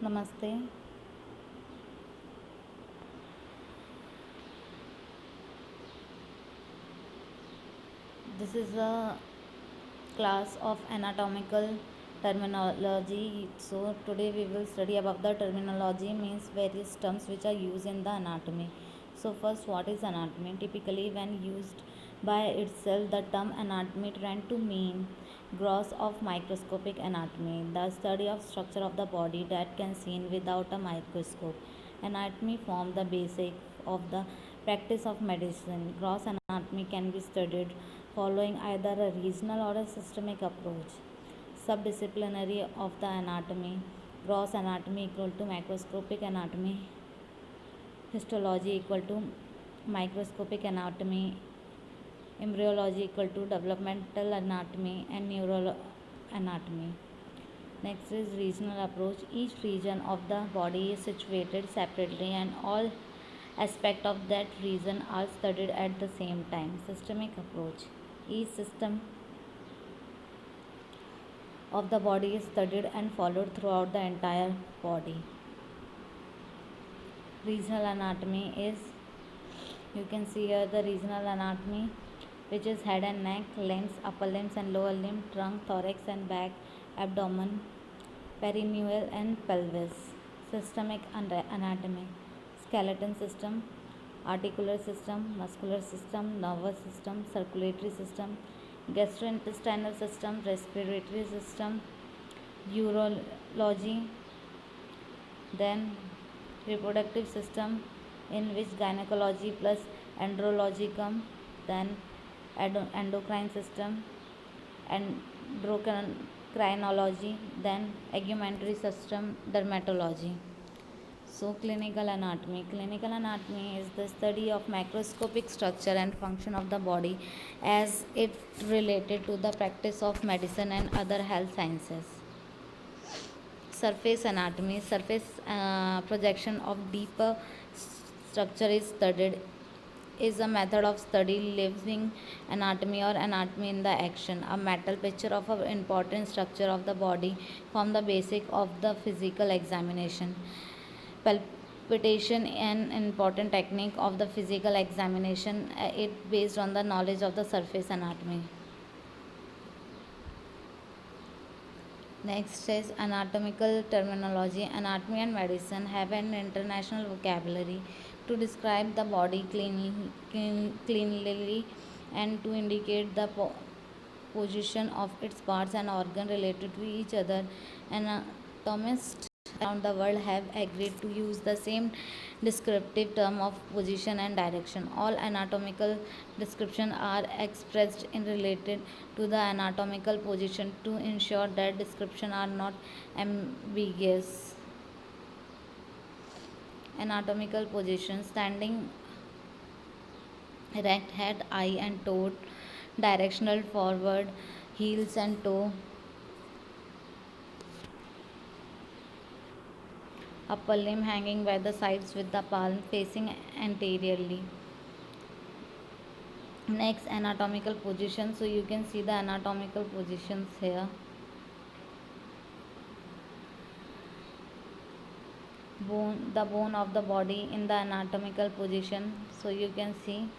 Namaste. This is a class of anatomical terminology. So today we will study about the terminology means various terms which are used in the anatomy. So first, what is anatomy? Typically when used by itself, the term anatomy tend to mean gross of microscopic anatomy, the study of structure of the body that can seen without a microscope. Anatomy form the basic of the practice of medicine. Gross anatomy can be studied following either a regional or a systemic approach. Subdisciplinary of the anatomy. Gross anatomy equal to macroscopic anatomy. Histology equal to microscopic anatomy. Embryology equal to developmental anatomy and neural anatomy. Next is regional approach. Each region of the body is situated separately and all aspects of that region are studied at the same time. Systemic approach. Each system of the body is studied and followed throughout the entire body. Regional anatomy is, you can see here the regional anatomy, which is head and neck, limbs, upper limbs and lower limb, trunk, thorax and back, abdomen, perineal and pelvis. Systemic anatomy, skeleton system, articular system, muscular system, nervous system, circulatory system, gastrointestinal system, respiratory system, urology, then reproductive system, in which gynecology plus andrology come, then endocrine system, endocrinology, then augmentary system, dermatology. So, clinical anatomy. Clinical anatomy is the study of macroscopic structure and function of the body as it related to the practice of medicine and other health sciences. Surface anatomy. Surface projection of deeper structure is studied, is a method of study living anatomy or anatomy in the action. A mental picture of an important structure of the body from the basic of the physical examination. Palpation an important technique of the physical examination, it based on the knowledge of the surface anatomy. Next is anatomical terminology. Anatomy and medicine have an international vocabulary to describe the body cleanly and to indicate the position of its parts and organ related to each other. Anatomists around the world have agreed to use the same descriptive term of position and direction. All anatomical descriptions are expressed in related to the anatomical position to ensure that descriptions are not ambiguous. Anatomical position: standing erect, head, eye and toe directional forward, heels and toe, upper limb hanging by the sides with the palm facing anteriorly. Next, anatomical position. So you can see the anatomical positions here. The bone of the body in the anatomical position. So you can see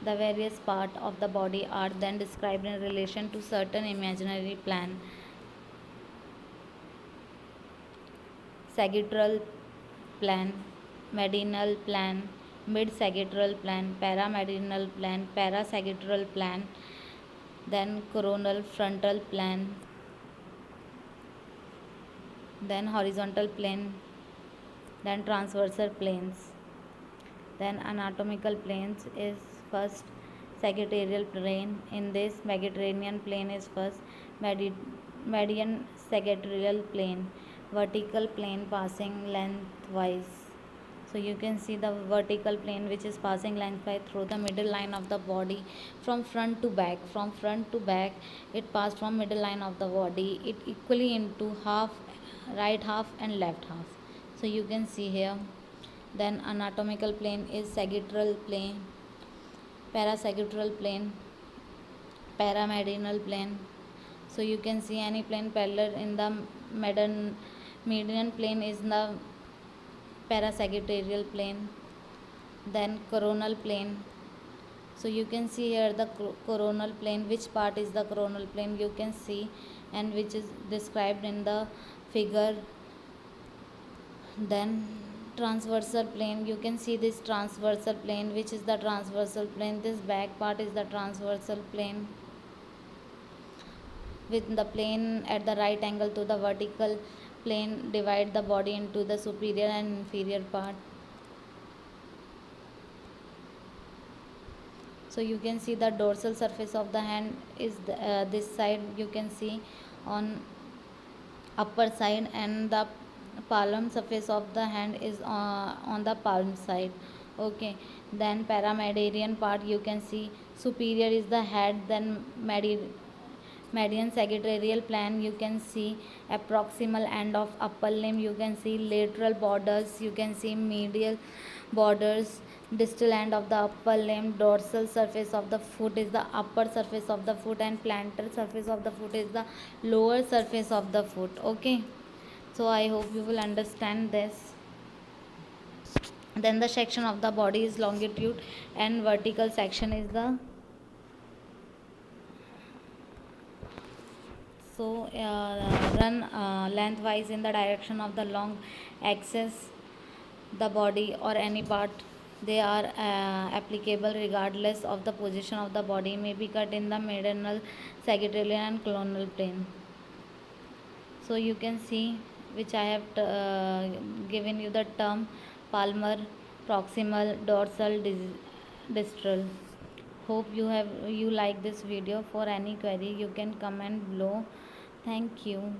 the various parts of the body are then described in relation to certain imaginary plan. Sagittal plan, medial plan, mid-sagittal plan, paramedial plan, parasagittal plan, then coronal frontal plan, then horizontal plane, then transversal planes. Then anatomical planes is first sagittarial plane. In this, Mediterranean plane is first, median sagittarial plane, vertical plane passing lengthwise. So you can see the vertical plane which is passing lengthwise through the middle line of the body from front to back. From front to back, it passed from middle line of the body. It equally into half, right half and left half. So you can see here. Then anatomical plane is sagittal plane, parasagittal plane, paramedial plane. So you can see any plane parallel in the Median plane is the parasagittarial plane, then coronal plane. So you can see here the coronal plane, which part is the coronal plane you can see, and which is described in the figure. Then transversal plane, you can see this transversal plane, which is the transversal plane. This back part is the transversal plane, with the plane at the right angle to the vertical plane divide the body into the superior and inferior part. So you can see the dorsal surface of the hand is this side, you can see on upper side, and the palm surface of the hand is on the palm side. Okay, then paramedian part, you can see superior is the head, then median sagittarial plane, you can see approximal end of upper limb, you can see lateral borders, you can see medial borders, distal end of the upper limb, dorsal surface of the foot is the upper surface of the foot, and plantar surface of the foot is the lower surface of the foot. Okay, so I hope you will understand this. Then the section of the body is longitude, and vertical section is the run lengthwise in the direction of the long axis the body or any part they are applicable regardless of the position of the body, may be cut in the medial, sagittarial and coronal plane. So you can see which I have given you the term palmar, proximal, dorsal, distal. Hope you like this video. For any query you can comment below. Thank you.